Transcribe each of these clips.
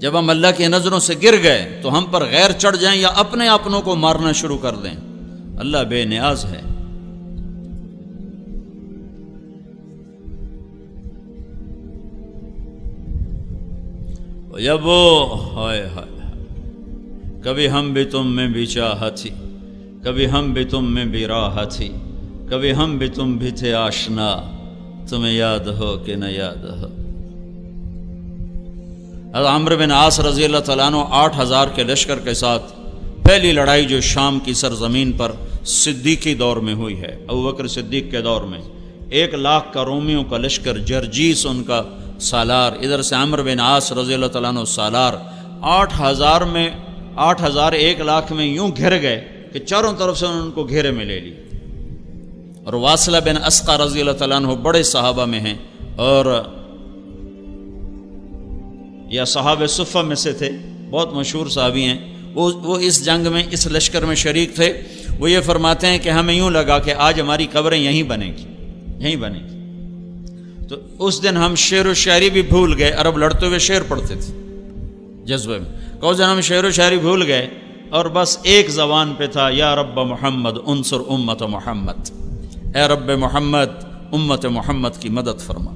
جب ہم اللہ کی نظروں سے گر گئے تو ہم پر غیر چڑھ جائیں یا اپنے اپنوں کو مارنا شروع کر دیں. اللہ بے نیاز ہے. جب وہ ہائے ہائے کبھی ہم بھی تم میں بھی چاہ تھی، کبھی ہم بھی تم میں بھی راہ تھی، کبھی ہم بھی تم بھی تھے آشنا، تمہیں یاد ہو کہ نہ یاد ہو. حضرت عمرو بن عاص رضی اللہ تعالیٰ عنہ 8,000 کے لشکر کے ساتھ پہلی لڑائی جو شام کی سرزمین پر صدیقی دور میں ہوئی ہے، ابوبکر صدیق کے دور میں، 1,00,000 کا رومیوں کا لشکر، جرجیس ان کا سالار، ادھر سے عمرو بن عاص رضی اللہ تعالیٰ عنہ سالار، 8,000 میں 8,000 1,00,000 میں یوں گھر گئے کہ چاروں طرف سے ان کو گھیرے میں لے لی. اور واصلہ بن اسقع رضی اللہ تعالیٰ عنہ بڑے صحابہ میں ہیں اور یا صحابہ صفہ میں سے تھے، بہت مشہور صحابی ہیں. وہ اس جنگ میں اس لشکر میں شریک تھے. وہ یہ فرماتے ہیں کہ ہمیں یوں لگا کہ آج ہماری قبریں یہیں بنے گی، یہیں بنے گی. تو اس دن ہم شعر و شاعری بھی بھول گئے. عرب لڑتے ہوئے شعر پڑھتے تھے جذبے میں. اس دن ہم شعر و شاعری بھول گئے اور بس ایک زبان پہ تھا، یا رب محمد انصر امت محمد، اے رب محمد امت محمد کی مدد فرما.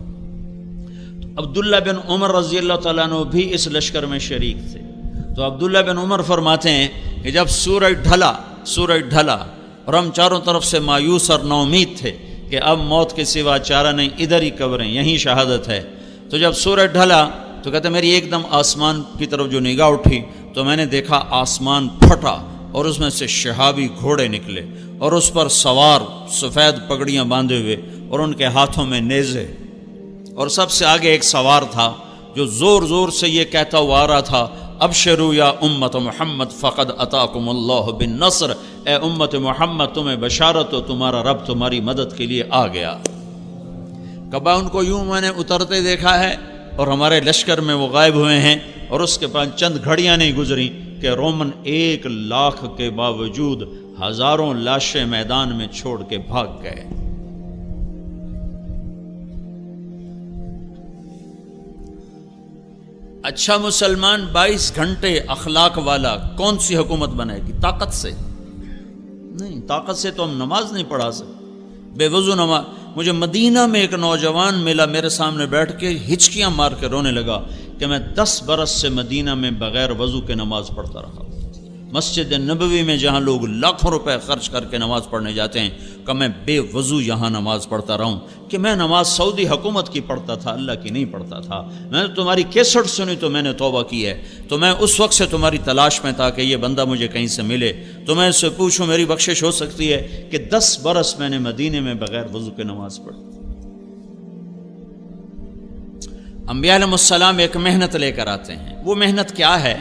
عبداللہ بن عمر رضی اللہ تعالیٰ عنہ بھی اس لشکر میں شریک تھے. تو عبداللہ بن عمر فرماتے ہیں کہ جب سورج ڈھلا اور ہم چاروں طرف سے مایوس اور نومید تھے کہ اب موت کے سوا چارہ نہیں، ادھر ہی قبریں، یہیں شہادت ہے. تو جب سورج ڈھلا تو کہتے میری ایک دم آسمان کی طرف جو نگاہ اٹھی تو میں نے دیکھا آسمان پھٹا اور اس میں سے شہابی گھوڑے نکلے اور اس پر سوار سفید پگڑیاں باندھے ہوئے اور ان کے ہاتھوں میں نیزے، اور سب سے آگے ایک سوار تھا جو زور زور سے یہ کہتا ہوا آ رہا تھا، ابشروا یا امت محمد فقد اتاکم اللہ بالنصر، اے امت محمد تمہیں بشارت ہو، تمہارا رب تمہاری مدد کے لیے آ گیا. کبا ان کو یوں میں نے اترتے دیکھا ہے اور ہمارے لشکر میں وہ غائب ہوئے ہیں، اور اس کے بعد چند گھڑیاں نہیں گزری کہ رومن 1,00,000 کے باوجود ہزاروں لاشیں میدان میں چھوڑ کے بھاگ گئے. اچھا مسلمان 22 گھنٹے اخلاق والا کون سی حکومت بنے گی؟ طاقت سے نہیں، طاقت سے تو ہم نماز نہیں پڑھا سکتے، بے وضو نماز. مجھے مدینہ میں ایک نوجوان ملا، میرے سامنے بیٹھ کے ہچکیاں مار کے رونے لگا کہ میں 10 برس سے مدینہ میں بغیر وضو کے نماز پڑھتا رہا. مسجد نبوی میں جہاں لوگ لاکھوں روپے خرچ کر کے نماز پڑھنے جاتے ہیں کہ میں بے وضو یہاں نماز پڑھتا رہوں، کہ میں نماز سعودی حکومت کی پڑھتا تھا، اللہ کی نہیں پڑھتا تھا. میں نے تمہاری کیسٹ سنی تو میں نے توبہ کی ہے. تو میں اس وقت سے تمہاری تلاش میں تھا کہ یہ بندہ مجھے کہیں سے ملے تو میں اس سے پوچھوں میری بخشش ہو سکتی ہے کہ 10 برس میں نے مدینے میں بغیر وضو کے نماز پڑھی. انبیاء علیہ السلام ایک محنت لے کر آتے ہیں. وہ محنت کیا ہے؟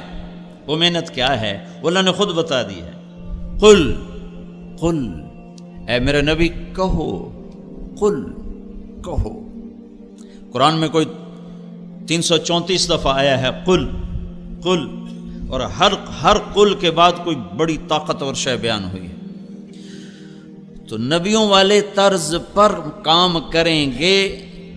وہ محنت کیا ہے؟ وہ اللہ نے خود بتا دی ہے. قل اے میرے نبی کہو، قل کہو. قرآن میں کوئی 334 دفعہ آیا ہے قل قل، اور ہر قل کے بعد کوئی بڑی طاقتور شے بیان ہوئی ہے. تو نبیوں والے طرز پر کام کریں گے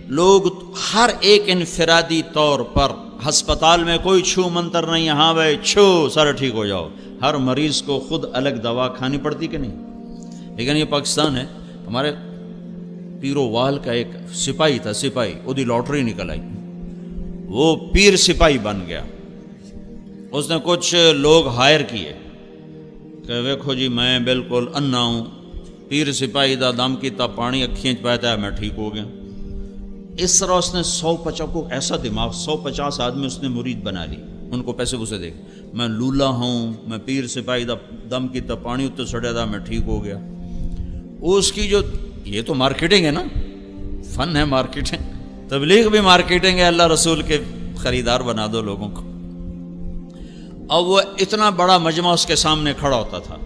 لوگ، ہر ایک انفرادی طور پر. ہسپتال میں کوئی چھو منتر نہیں، ہاں بھائی چھو سارا ٹھیک ہو جاؤ. ہر مریض کو خود الگ دوا کھانی پڑتی کہ نہیں؟ لیکن یہ پاکستان ہے. ہمارے پیرو وال کا ایک سپاہی تھا، سپاہی، وہ دی لاٹری نکل آئی، وہ پیر سپاہی بن گیا. اس نے کچھ لوگ ہائر کیے کہ ویکھو جی میں بالکل انا ہوں، پیر سپاہی دا دم کیتا پانی اکھیں چ پاتا ہے، میں ٹھیک ہو گیا. اس طرح اس نے 150 کو ایسا دماغ، 150 آدمی اس نے مرید بنا لی. ان کو پیسے پوسے دے میں لولا ہوں، میں پیر سپاہی دا دم کی تا پانی اتنے سڑیا تھا، میں ٹھیک ہو گیا. اس کی جو یہ تو مارکیٹنگ ہے نا، فن ہے مارکیٹنگ، تبلیغ بھی مارکیٹنگ ہے. اللہ رسول کے خریدار بنا دو لوگوں کو. اور وہ اتنا بڑا مجمع اس کے سامنے کھڑا ہوتا تھا.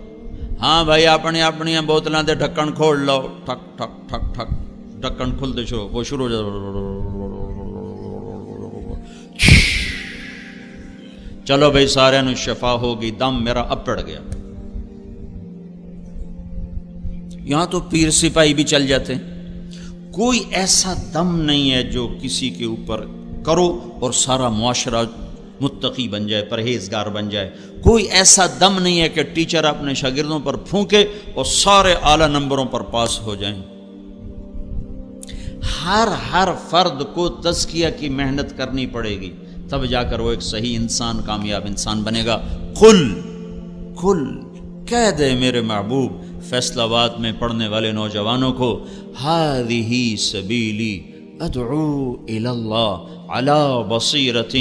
ہاں بھائی اپنی بوتلاں دے ڈھکن کھول لو، ٹھک ٹھک ٹھک ٹھک ڈھکن کھلتے شو، وہ شروع ہو جاتا. چلو بھائی سارے نو شفا ہوگی، دم میرا اب پڑ گیا. یہاں تو پیر سپاہی بھی چل جاتے. کوئی ایسا دم نہیں ہے جو کسی کے اوپر کرو اور سارا معاشرہ متقی بن جائے، پرہیزگار بن جائے۔ کوئی ایسا دم نہیں ہے کہ ٹیچر اپنے شاگردوں پر پھونکے اور سارے اعلیٰ نمبروں پر پاس ہو جائیں۔ ہر فرد کو تزکیہ کی محنت کرنی پڑے گی، تب جا کر وہ ایک صحیح انسان، کامیاب انسان بنے گا۔ قل کہہ دے میرے محبوب فیصل آباد میں پڑھنے والے نوجوانوں کو، ہذہ سبیلی ادعو الی اللہ علی بصیرۃ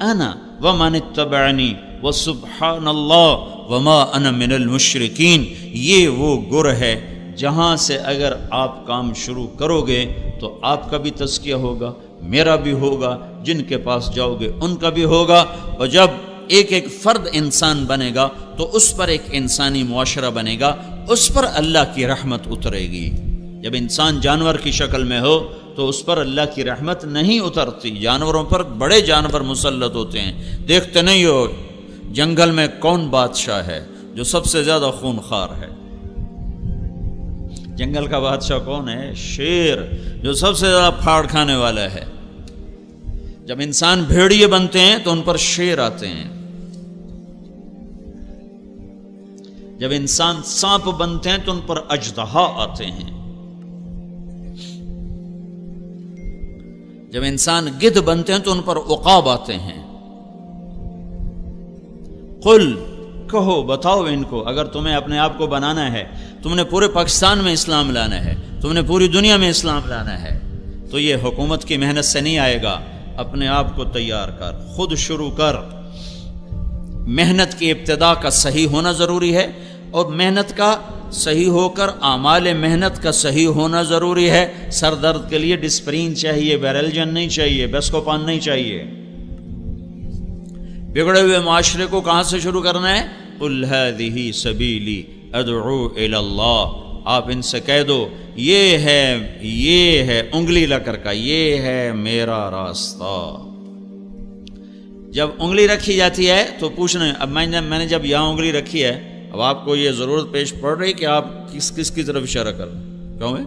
انا ومن اتبعنی وسبحان اللہ وما انا من المشرکین۔ یہ وہ گر ہے جہاں سے اگر آپ کام شروع کرو گے تو آپ کا بھی تزکیہ ہوگا، میرا بھی ہوگا، جن کے پاس جاؤ گے ان کا بھی ہوگا، اور جب ایک ایک فرد انسان بنے گا تو اس پر ایک انسانی معاشرہ بنے گا، اس پر اللہ کی رحمت اترے گی۔ جب انسان جانور کی شکل میں ہو تو اس پر اللہ کی رحمت نہیں اترتی۔ جانوروں پر بڑے جانور مسلط ہوتے ہیں، دیکھتے نہیں ہو جنگل میں کون بادشاہ ہے جو سب سے زیادہ خونخوار ہے؟ جنگل کا بادشاہ کون ہے؟ شیر، جو سب سے زیادہ پھاڑ کھانے والا ہے۔ جب انسان بھیڑیے بنتے ہیں تو ان پر شیر آتے ہیں، جب انسان سانپ بنتے ہیں تو ان پر اژدہا آتے ہیں، جب انسان گدھ بنتے ہیں تو ان پر عقاب آتے ہیں۔ قل کہو، بتاؤ ان کو، اگر تمہیں اپنے آپ کو بنانا ہے، تم نے پورے پاکستان میں اسلام لانا ہے، تم نے پوری دنیا میں اسلام لانا ہے، تو یہ حکومت کی محنت سے نہیں آئے گا۔ اپنے آپ کو تیار کر، خود شروع کر۔ محنت کی ابتدا کا صحیح ہونا ضروری ہے، اور محنت کا صحیح ہو کر اعمال محنت کا صحیح ہونا ضروری ہے۔ سر درد کے لیے ڈسپرین چاہیے، بیرلجن نہیں چاہیے، بیسکوپان نہیں چاہیے۔ بگڑے ہوئے معاشرے کو کہاں سے شروع کرنا ہے؟ قل ہذہ سبیلی ادعو الی اللہ۔ آپ ان سے کہہ دو یہ ہے انگلی لا کر کا، یہ ہے میرا راستہ۔ جب انگلی رکھی جاتی ہے تو پوچھنا، اب میں نے جب یہاں انگلی رکھی ہے، اب آپ کو یہ ضرورت پیش پڑ رہی کہ آپ کس کی طرف اشارہ کر رہے ہیں؟ کیوں ہے؟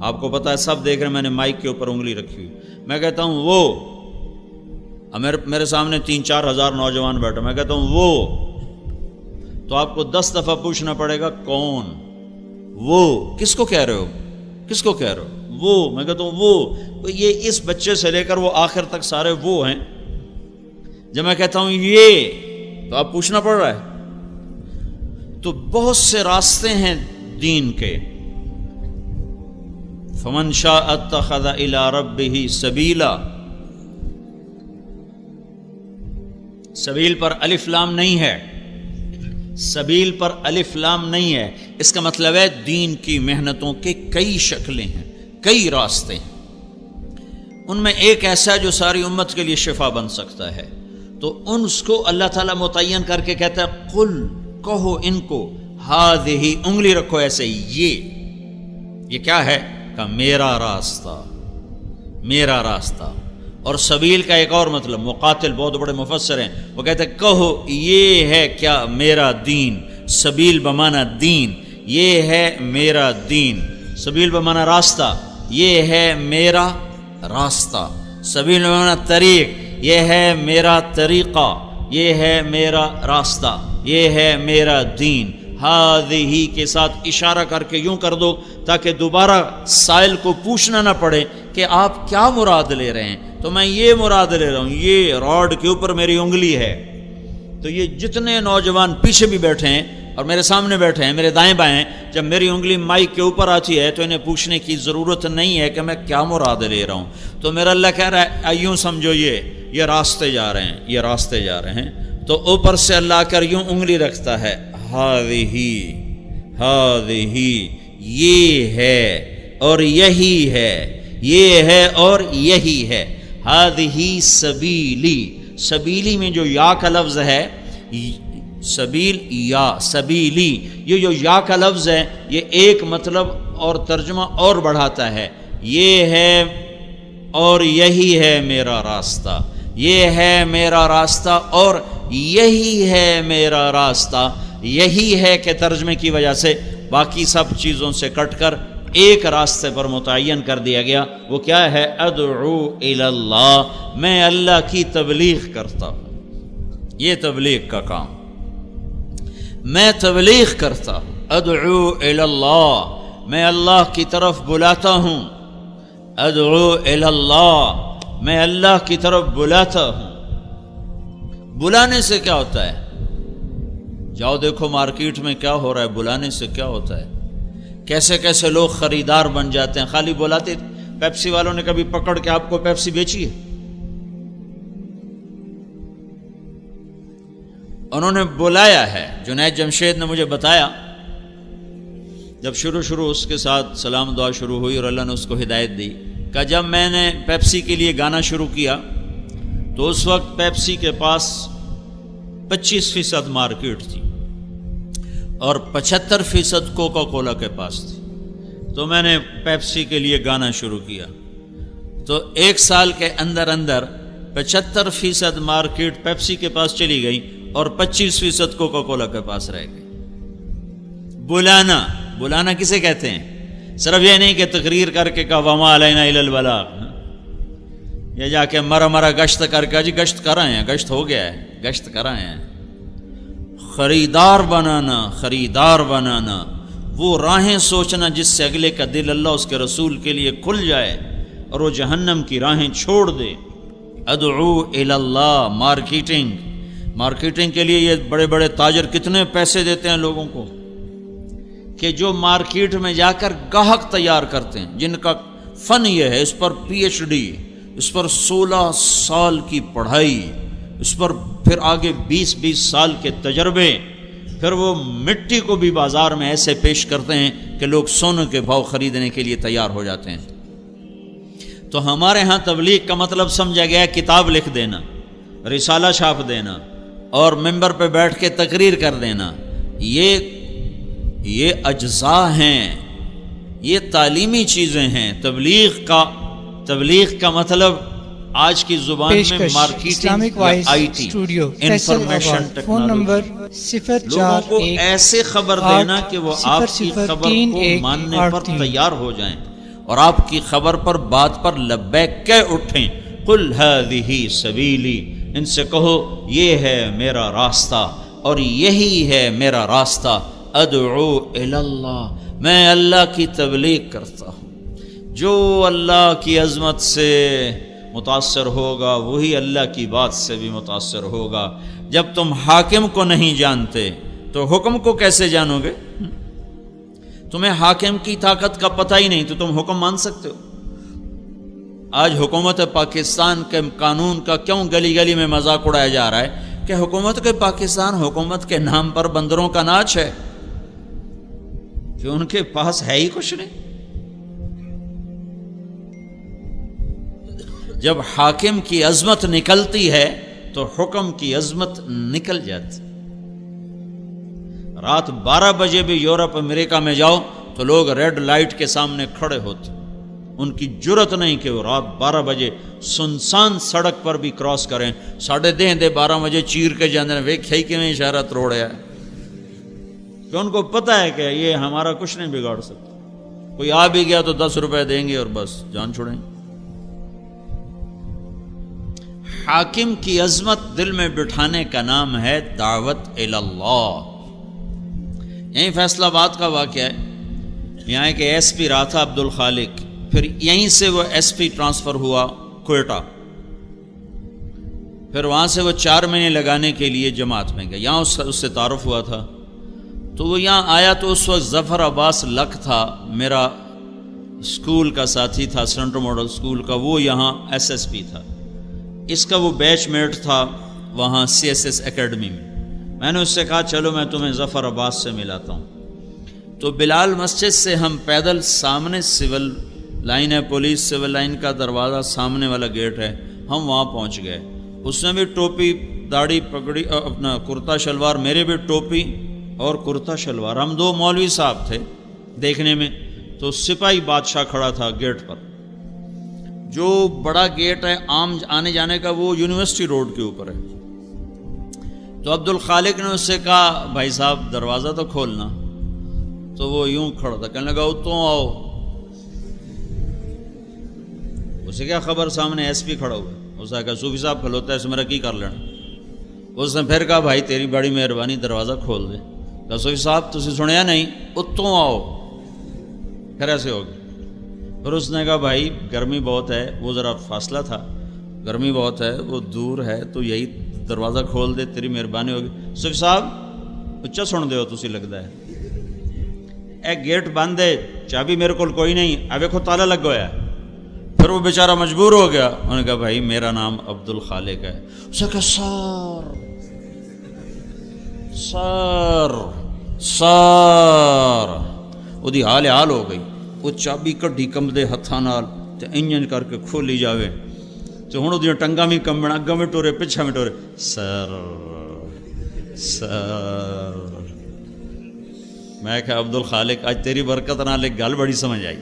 آپ کو پتا ہے، سب دیکھ رہے ہیں، میں نے مائک کے اوپر انگلی رکھی ہوئی، میں کہتا ہوں وہ، میرے سامنے 3-4 ہزار نوجوان بیٹھے، میں کہتا ہوں وہ، تو آپ کو 10 دفعہ پوچھنا پڑے گا کون؟ وہ کس کو کہہ رہے ہو؟ کس کو کہہ رہے ہو؟ وہ، میں کہتا ہوں وہ، یہ اس بچے سے لے کر وہ آخر تک سارے وہ ہیں۔ جب میں کہتا ہوں یہ، تو آپ پوچھنا پڑ رہا ہے۔ تو بہت سے راستے ہیں دین کے۔ فمن شاء اتخذ الی ربہ سبیلا، سبیل پر الف لام نہیں ہے، سبیل پر الف لام نہیں ہے، اس کا مطلب ہے دین کی محنتوں کے کئی شکلیں ہیں، کئی راستے ہیں۔ ان میں ایک ایسا ہے جو ساری امت کے لیے شفا بن سکتا ہے، تو ان کو اللہ تعالیٰ متعین کر کے کہتا ہے قل، کہو ان کو، ہذہ، انگلی رکھو ایسے ہی، یہ کیا ہے؟ کہ میرا راستہ، میرا راستہ۔ اور سبیل کا ایک اور مطلب، مقاتل بہت بڑے مفسر ہیں، وہ کہتے ہیں کہو یہ ہے کیا؟ میرا دین۔ سبیل بمانا دین، یہ ہے میرا دین۔ سبیل بمانا راستہ، یہ ہے میرا راستہ۔ سبیل بمانا طریق، یہ ہے میرا طریقہ، یہ ہے میرا راستہ، یہ ہے میرا دین۔ ہذہ کے ساتھ اشارہ کر کے یوں کر دو تاکہ دوبارہ سائل کو پوچھنا نہ پڑے کہ آپ کیا مراد لے رہے ہیں، تو میں یہ مراد لے رہا ہوں، یہ راڈ کے اوپر میری انگلی ہے۔ تو یہ جتنے نوجوان پیچھے بھی بیٹھے ہیں اور میرے سامنے بیٹھے ہیں، میرے دائیں بائیں، جب میری انگلی مائک کے اوپر آتی ہے تو انہیں پوچھنے کی ضرورت نہیں ہے کہ میں کیا مراد لے رہا ہوں۔ تو میرا اللہ کہہ رہا ہے یوں سمجھو، یہ راستے جا رہے ہیں، یہ راستے جا رہے ہیں۔ تو اوپر سے اللہ کر یوں انگلی رکھتا ہے، ہذہ، یہ ہے اور یہی ہے، یہ ہے اور یہی ہے۔ ہذہ سبیلی، سبیلی میں جو یا کا لفظ ہے، سبیل یا سبیلی، یہ جو یا کا لفظ ہے یہ ایک مطلب اور ترجمہ اور بڑھاتا ہے، یہ ہے اور یہی ہے میرا راستہ، یہ ہے میرا راستہ اور یہی ہے میرا راستہ۔ یہی ہے کہ ترجمے کی وجہ سے باقی سب چیزوں سے کٹ کر ایک راستے پر متعین کر دیا گیا، وہ کیا ہے؟ ادعو الی اللہ، میں اللہ کی تبلیغ کرتا ہوں۔ یہ تبلیغ کا کام، میں تبلیغ کرتا ہوں۔ ادعو الی اللہ، میں اللہ کی طرف بلاتا ہوں۔ ادعو الی اللہ، میں اللہ کی طرف بلاتا ہوں۔ بلانے سے کیا ہوتا ہے؟ جاؤ دیکھو مارکیٹ میں کیا ہو رہا ہے، بلانے سے کیا ہوتا ہے، کیسے کیسے لوگ خریدار بن جاتے ہیں۔ خالی بلاتے، پیپسی والوں نے کبھی پکڑ کے آپ کو پیپسی بیچی ہے؟ انہوں نے بلایا ہے۔ جنید جمشید نے مجھے بتایا، جب شروع اس کے ساتھ سلام دعا شروع ہوئی اور اللہ نے اس کو ہدایت دی، کہ جب میں نے پیپسی کے لیے گانا شروع کیا تو اس وقت پیپسی کے پاس 25% مارکیٹ تھی اور 75% کوکا کولا کے پاس تھی۔ تو میں نے پیپسی کے لیے گانا شروع کیا تو 1 سال کے اندر 75% مارکیٹ پیپسی کے پاس چلی گئی اور 25% کوکا کولا کے پاس رہ گئی۔ بلانا کسے کہتے ہیں؟ صرف یہ نہیں کہ تقریر کر کے کہا وما علینا الا البلاغ، یہ جا کے مرا گشت کر کے جی گشت کر آئے ہیں، گشت ہو گیا ہے، گشت کر آئے ہیں۔ خریدار بنانا، وہ راہیں سوچنا جس سے اگلے کا دل اللہ اس کے رسول کے لیے کھل جائے اور وہ جہنم کی راہیں چھوڑ دے۔ ادعو الی اللہ، مارکیٹنگ کے لیے یہ بڑے بڑے تاجر کتنے پیسے دیتے ہیں لوگوں کو کہ جو مارکیٹ میں جا کر گاہک تیار کرتے ہیں، جن کا فن یہ ہے، اس پر PhD، اس پر 16 سال کی پڑھائی، اس پر پھر آگے 20 سال کے تجربے، پھر وہ مٹی کو بھی بازار میں ایسے پیش کرتے ہیں کہ لوگ سونے کے بھاؤ خریدنے کے لیے تیار ہو جاتے ہیں۔ تو ہمارے ہاں تبلیغ کا مطلب سمجھا گیا ہے کتاب لکھ دینا، رسالہ چھاپ دینا اور ممبر پہ بیٹھ کے تقریر کر دینا۔ یہ اجزاء ہیں، یہ تعلیمی چیزیں ہیں۔ تبلیغ کا مطلب آج کی زبان میں مارکیٹنگ، IT، انفارمیشن ٹیکنالوجی، لوگوں کو ایسے خبر دینا کہ وہ آپ کی خبر کو ماننے پر تیار ہو جائیں اور آپ کی خبر پر، بات پر لبیک کہہ اٹھیں۔ قل هذه سبیلی، ان سے کہو یہ ہے میرا راستہ اور یہی ہے میرا راستہ۔ ادعو الی اللہ، میں اللہ کی تبلیغ کرتا ہوں۔ جو اللہ کی عظمت سے متاثر ہوگا وہی اللہ کی بات سے بھی متاثر ہوگا۔ جب تم حاکم کو نہیں جانتے تو حکم کو کیسے جانو گے؟ تمہیں حاکم کی طاقت کا پتہ ہی نہیں تو تم حکم مان سکتے ہو؟ آج حکومت پاکستان کے قانون کا کیوں گلی گلی میں مذاق اڑایا جا رہا ہے کہ حکومت کے پاکستان، حکومت کے نام پر بندروں کا ناچ ہے کہ ان کے پاس ہے ہی کچھ نہیں۔ جب حاکم کی عظمت نکلتی ہے تو حکم کی عظمت نکل جاتی۔ رات 12 بجے بھی یورپ امریکہ میں جاؤ تو لوگ ریڈ لائٹ کے سامنے کھڑے ہوتے، ان کی جرت نہیں کہ وہ رات 12 بجے سنسان سڑک پر بھی کراس کریں۔ 10:30 12 بجے چیر کے جانے ویکھائی کے میں اشارہ تروڑیا ہے کہ ان کو پتہ ہے کہ یہ ہمارا کچھ نہیں بگاڑ سکتا۔ کوئی آ بھی گیا تو 10 روپے دیں گے اور بس جان چھوڑیں۔ حاکم کی عظمت دل میں بٹھانے کا نام ہے دعوت الی اللہ۔ یہیں فیصل آباد کا واقعہ ہے۔ یہاں ایک SP رہا تھا عبد الخالق، پھر یہیں سے وہ SP ٹرانسفر ہوا کوئٹہ، پھر وہاں سے وہ 4 مہینے لگانے کے لیے جماعت میں گیا۔ یہاں اس سے تعارف ہوا تھا تو وہ یہاں آیا تو اس وقت ظفر عباس لک تھا، میرا اسکول کا ساتھی تھا، سینٹرل ماڈل اسکول کا، وہ یہاں SSP تھا، اس کا وہ بیچ میٹ تھا وہاں CSS اکیڈمی میں۔ میں نے اس سے کہا چلو میں تمہیں ظفر عباس سے ملاتا ہوں۔ تو بلال مسجد سے ہم پیدل، سامنے سول لائن ہے، پولیس سول لائن کا دروازہ سامنے والا گیٹ ہے، ہم وہاں پہنچ گئے۔ اس نے بھی ٹوپی داڑھی پگڑی، اپنا کرتا شلوار، میرے بھی ٹوپی اور کرتا شلوار، ہم 2 مولوی صاحب تھے دیکھنے میں۔ تو سپاہی بادشاہ کھڑا تھا گیٹ پر، جو بڑا گیٹ ہے عام آنے جانے کا، وہ یونیورسٹی روڈ کے اوپر ہے۔ تو عبد الخالق نے اس سے کہا بھائی صاحب دروازہ تو کھولنا، تو وہ یوں کھڑا تھا، کہنے لگا تو آؤ اسے کیا خبر سامنے ایس پی کھڑا ہوا ہے، اس نے کہا صوفی صاحب کھلوتا ہے اس میرا کی کر لینا۔ اس نے پھر کہا بھائی تیری بڑی مہربانی دروازہ کھول دے۔ کہا صوفی صاحب تسی سنیا نہیں، اتوں آؤ۔ پھر ایسے ہو گیا۔ پھر اس نے کہا بھائی گرمی بہت ہے، وہ ذرا فاصلہ تھا، گرمی بہت ہے، وہ دور ہے، تو یہی دروازہ کھول دے تیری مہربانی ہوگی۔ صوفی صاحب اچھا سن دے ہو تسی لگتا ہے، اے گیٹ بند ہے، چابی میرے کو کوئی نہیں، اب دیکھو تالا لگ گیا ہے۔ پھر وہ بیچارہ مجبور ہو گیا، انہوں نے کہا بھائی میرا نام عبد الخالق ہے۔ اس نے کہا سار وہ دی حال ہو گئی، وہ چابی کڈی کمبدے ہتھاں نال تے انجن کر کے کھولی جاوے، تو ہن اودیاں ٹنگاں بھی کمبن، اگاں میں ٹورے پچھا میں ٹورے، سر میں کہا عبد الخالق آج تیری برکت نال ایک گل بڑی سمجھ آئی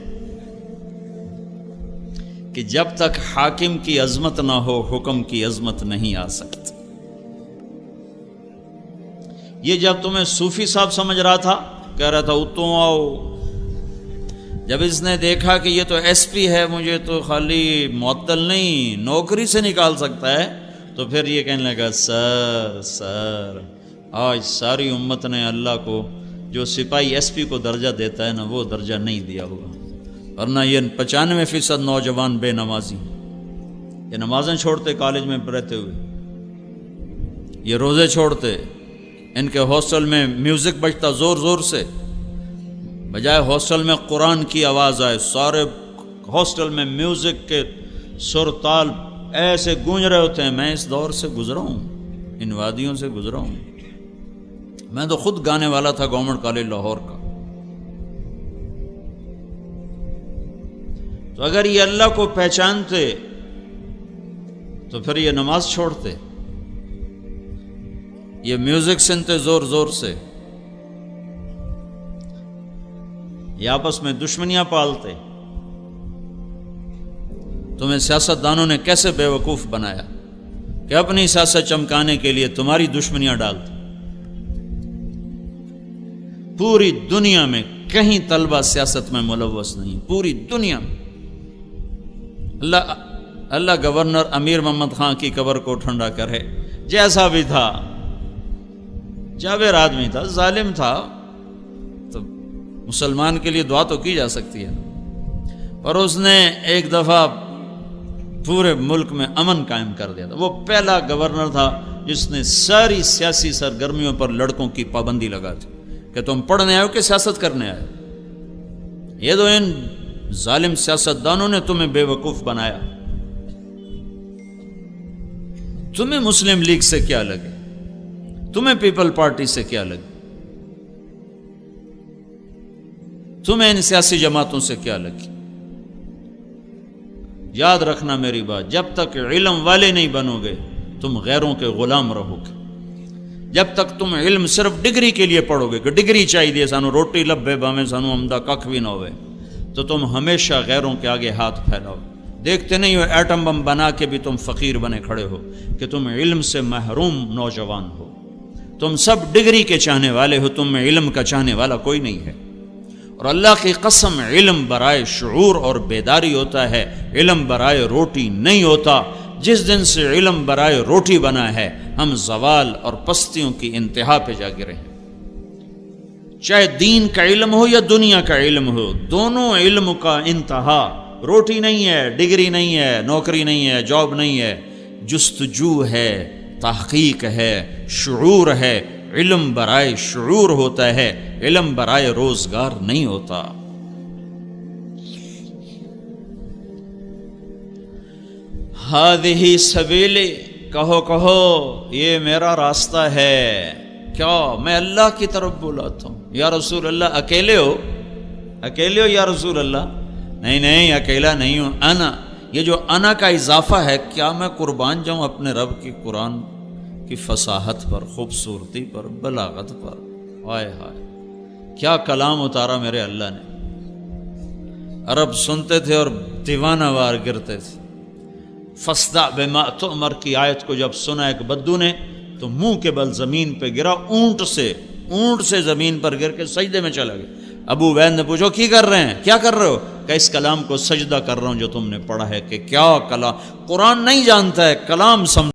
کہ جب تک حاکم کی عظمت نہ ہو حکم کی عظمت نہیں آ سکتی۔ یہ جب تمہیں صوفی صاحب سمجھ رہا تھا، کہہ رہا تھا اتوں آؤ، جب اس نے دیکھا کہ یہ تو ایس پی ہے، مجھے تو خالی معطل نہیں نوکری سے نکال سکتا ہے، تو پھر یہ کہنے لگا سر آج ساری امت نے اللہ کو جو سپاہی ایس پی کو درجہ دیتا ہے نا وہ درجہ نہیں دیا ہوگا، ورنہ یہ 95% نوجوان بے نمازی، یہ نمازیں چھوڑتے کالج میں رہتے ہوئے، یہ روزے چھوڑتے، ان کے ہاسٹل میں میوزک بجتا زور زور سے، بجائے ہاسٹل میں قرآن کی آواز آئے، سارے ہاسٹل میں میوزک کے سر تال ایسے گونج رہے ہوتے ہیں۔ میں اس دور سے گزرا ہوں، ان وادیوں سے گزرا ہوں، میں تو خود گانے والا تھا گورنمنٹ کالج لاہور کا۔ تو اگر یہ اللہ کو پہچانتے تو پھر یہ نماز چھوڑتے، یہ میوزک سنتے زور زور سے، یہ آپس میں دشمنیاں پالتے۔ تمہیں سیاست دانوں نے کیسے بے وقوف بنایا کہ اپنی سیاست چمکانے کے لیے تمہاری دشمنیاں ڈالتے۔ پوری دنیا میں کہیں طلبہ سیاست میں ملوث نہیں، پوری دنیا میں۔ اللہ گورنر امیر محمد خان کی قبر کو ٹھنڈا کرے، جیسا بھی تھا، جابر آدمی تھا، ظالم تھا، تو مسلمان کے لیے دعا تو کی جا سکتی ہے، اور اس نے ایک دفعہ پورے ملک میں امن قائم کر دیا تھا۔ وہ پہلا گورنر تھا جس نے ساری سیاسی سرگرمیوں پر لڑکوں کی پابندی لگا دی کہ تم پڑھنے آئے ہو کہ سیاست کرنے آئے ہو۔ یہ تو ان ظالم سیاستدانوں نے تمہیں بے وقوف بنایا۔ تمہیں مسلم لیگ سے کیا لگے، تمہیں پیپل پارٹی سے کیا لگے، تمہیں ان سیاسی جماعتوں سے کیا لگی؟ یاد رکھنا میری بات، جب تک علم والے نہیں بنو گے تم غیروں کے غلام رہو گے۔ جب تک تم علم صرف ڈگری کے لیے پڑھو گے کہ ڈگری چاہیے سانو روٹی لبے باویں سانو عمدہ ککھ بھی نہ ہوئے، تو تم ہمیشہ غیروں کے آگے ہاتھ پھیلاؤ۔ دیکھتے نہیں ہو ایٹم بم بنا کے بھی تم فقیر بنے کھڑے ہو کہ تم علم سے محروم نوجوان ہو۔ تم سب ڈگری کے چاہنے والے ہو، تم میں علم کا چاہنے والا کوئی نہیں ہے۔ اور اللہ کی قسم علم برائے شعور اور بیداری ہوتا ہے، علم برائے روٹی نہیں ہوتا۔ جس دن سے علم برائے روٹی بنا ہے ہم زوال اور پستیوں کی انتہا پہ جا گرے ہیں۔ چاہے دین کا علم ہو یا دنیا کا علم ہو، دونوں علم کا انتہا روٹی نہیں ہے، ڈگری نہیں ہے، نوکری نہیں ہے، جاب نہیں ہے، جستجو ہے، تحقیق ہے، شعور ہے۔ علم برائے شعور ہوتا ہے، علم برائے روزگار نہیں ہوتا۔ ہذہ سبیلی، کہو یہ میرا راستہ ہے۔ کیا میں اللہ کی طرف بلاتا ہوں؟ یا رسول اللہ اکیلے ہو یا رسول اللہ؟ نہیں اکیلا نہیں ہوں، انا، یہ جو انا کا اضافہ ہے، کیا میں قربان جاؤں اپنے رب کی قرآن کی فصاحت پر، خوبصورتی پر، بلاغت پر؟ ہائے ہائے کیا کلام اتارا میرے اللہ نے۔ عرب سنتے تھے اور دیوانہ وار گرتے تھے۔ فاصدع بما تؤمر کی آیت کو جب سنا ایک بدو نے تو منہ کے بل زمین پہ گرا، اونٹ سے زمین پر گر کے سجدے میں چلا گیا۔ ابو عبید نے پوچھو کی کر رہے ہیں، کیا کر رہے ہو؟ کہ اس کلام کو سجدہ کر رہا ہوں جو تم نے پڑھا ہے، کہ کیا کلام، قرآن نہیں جانتا ہے، کلام سمجھ